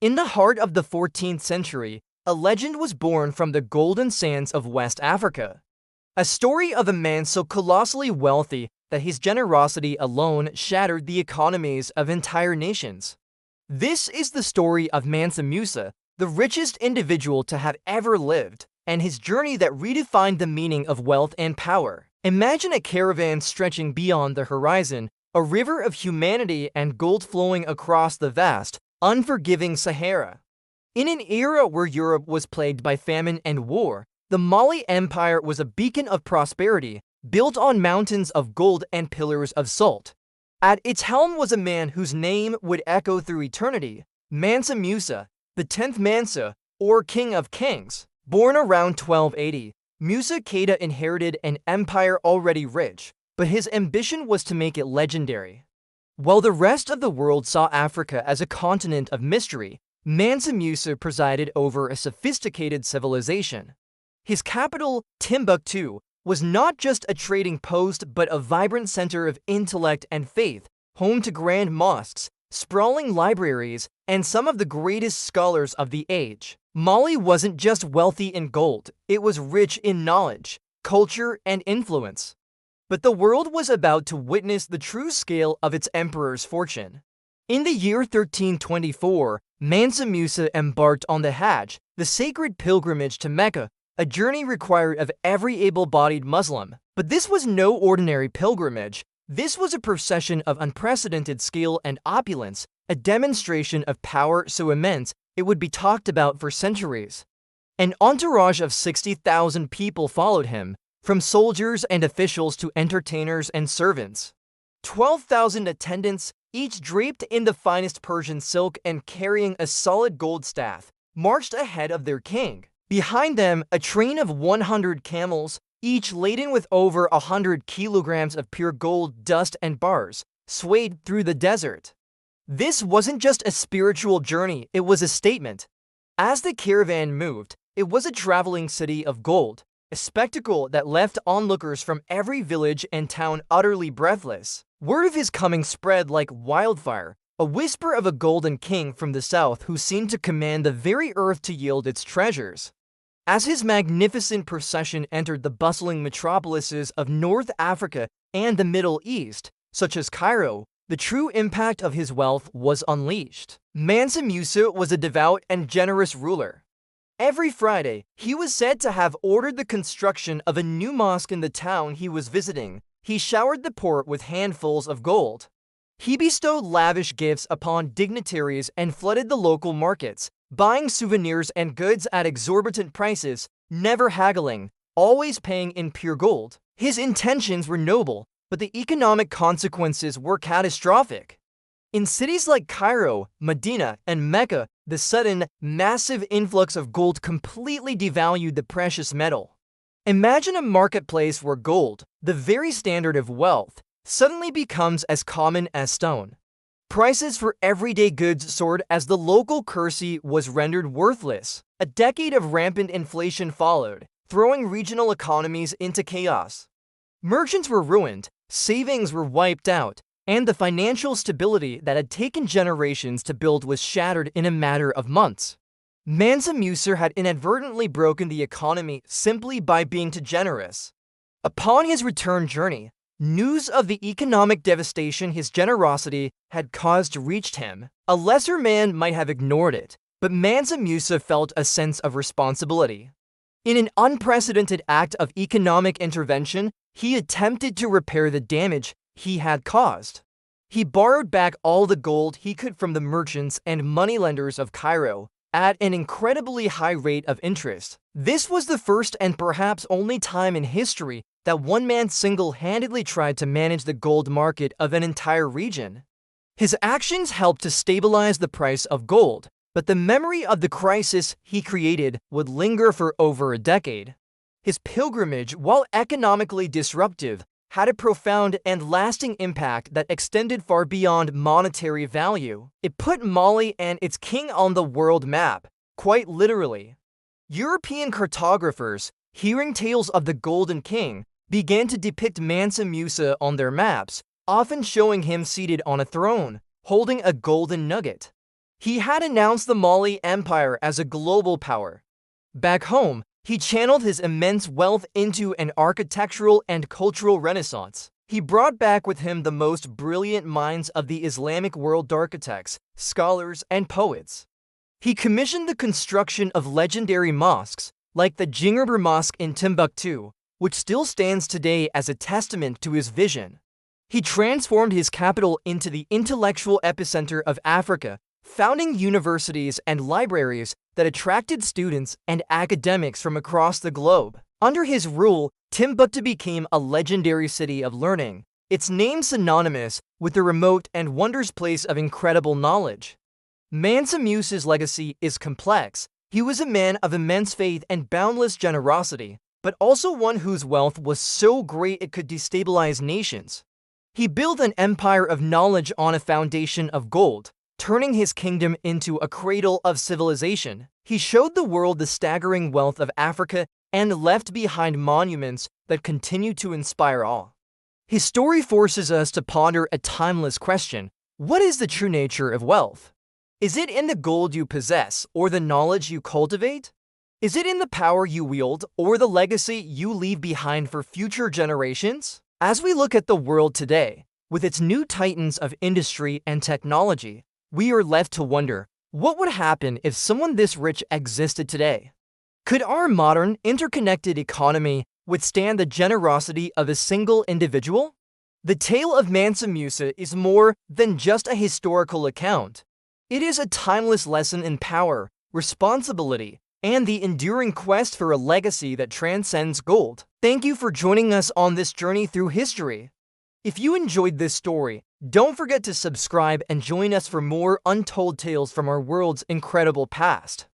In the heart of the 14th century, a legend was born from the golden sands of West Africa. A story of a man so colossally wealthy that his generosity alone shattered the economies of entire nations. This is the story of Mansa Musa, the richest individual to have ever lived, and his journey that redefined the meaning of wealth and power. Imagine a caravan stretching beyond the horizon, a river of humanity and gold flowing across the vast, unforgiving Sahara. In an era where Europe was plagued by famine and war, the Mali Empire was a beacon of prosperity, built on mountains of gold and pillars of salt. At its helm was a man whose name would echo through eternity, Mansa Musa, the 10th Mansa, or King of Kings. Born around 1280, Musa Keita inherited an empire already rich, but his ambition was to make it legendary. While the rest of the world saw Africa as a continent of mystery, Mansa Musa presided over a sophisticated civilization. His capital, Timbuktu, was not just a trading post but a vibrant center of intellect and faith, home to grand mosques, sprawling libraries, and some of the greatest scholars of the age. Mali wasn't just wealthy in gold, it was rich in knowledge, culture, and influence. But the world was about to witness the true scale of its emperor's fortune. In the year 1324, Mansa Musa embarked on the Hajj, the sacred pilgrimage to Mecca, a journey required of every able-bodied Muslim. But this was no ordinary pilgrimage. This was a procession of unprecedented scale and opulence, a demonstration of power so immense it would be talked about for centuries. An entourage of 60,000 people followed him, from soldiers and officials to entertainers and servants. 12,000 attendants, each draped in the finest Persian silk and carrying a solid gold staff, marched ahead of their king. Behind them, a train of 100 camels, each laden with over 100 kilograms of pure gold dust and bars, swayed through the desert. This wasn't just a spiritual journey, it was a statement. As the caravan moved, it was a traveling city of gold, a spectacle that left onlookers from every village and town utterly breathless. Word of his coming spread like wildfire, a whisper of a golden king from the south who seemed to command the very earth to yield its treasures. As his magnificent procession entered the bustling metropolises of North Africa and the Middle East, such as Cairo, the true impact of his wealth was unleashed. Mansa Musa was a devout and generous ruler. Every Friday, he was said to have ordered the construction of a new mosque in the town he was visiting. He showered the poor with handfuls of gold. He bestowed lavish gifts upon dignitaries and flooded the local markets, buying souvenirs and goods at exorbitant prices, never haggling, always paying in pure gold. His intentions were noble, but the economic consequences were catastrophic. In cities like Cairo, Medina, and Mecca, the sudden, massive influx of gold completely devalued the precious metal. Imagine a marketplace where gold, the very standard of wealth, suddenly becomes as common as stone. Prices for everyday goods soared as the local currency was rendered worthless. A decade of rampant inflation followed, throwing regional economies into chaos. Merchants were ruined, savings were wiped out, and the financial stability that had taken generations to build was shattered in a matter of months. Mansa Musa had inadvertently broken the economy simply by being too generous. Upon his return journey, news of the economic devastation his generosity had caused reached him. A lesser man might have ignored it, but Mansa Musa felt a sense of responsibility. In an unprecedented act of economic intervention, he attempted to repair the damage he had caused. He borrowed back all the gold he could from the merchants and moneylenders of Cairo at an incredibly high rate of interest. This was the first and perhaps only time in history that one man single-handedly tried to manage the gold market of an entire region. His actions helped to stabilize the price of gold, but the memory of the crisis he created would linger for over a decade. His pilgrimage, while economically disruptive, had a profound and lasting impact that extended far beyond monetary value. It put Mali and its king on the world map, quite literally. European cartographers, hearing tales of the Golden King, began to depict Mansa Musa on their maps, often showing him seated on a throne, holding a golden nugget. He had announced the Mali Empire as a global power. Back home, he channeled his immense wealth into an architectural and cultural renaissance. He brought back with him the most brilliant minds of the Islamic world, architects, scholars, and poets. He commissioned the construction of legendary mosques, like the Jingerber Mosque in Timbuktu, which still stands today as a testament to his vision. He transformed his capital into the intellectual epicenter of Africa, founding universities and libraries that attracted students and academics from across the globe. Under his rule, Timbuktu became a legendary city of learning, its name synonymous with the remote and wondrous place of incredible knowledge. Mansa Musa's legacy is complex. He was a man of immense faith and boundless generosity, but also one whose wealth was so great it could destabilize nations. He built an empire of knowledge on a foundation of gold, turning his kingdom into a cradle of civilization. He showed the world the staggering wealth of Africa and left behind monuments that continue to inspire awe. His story forces us to ponder a timeless question: what is the true nature of wealth? Is it in the gold you possess or the knowledge you cultivate? Is it in the power you wield or the legacy you leave behind for future generations? As we look at the world today, with its new titans of industry and technology, we are left to wonder, what would happen if someone this rich existed today? Could our modern, interconnected economy withstand the generosity of a single individual? The tale of Mansa Musa is more than just a historical account. It is a timeless lesson in power, responsibility, and the enduring quest for a legacy that transcends gold. Thank you for joining us on this journey through history. If you enjoyed this story, don't forget to subscribe and join us for more untold tales from our world's incredible past.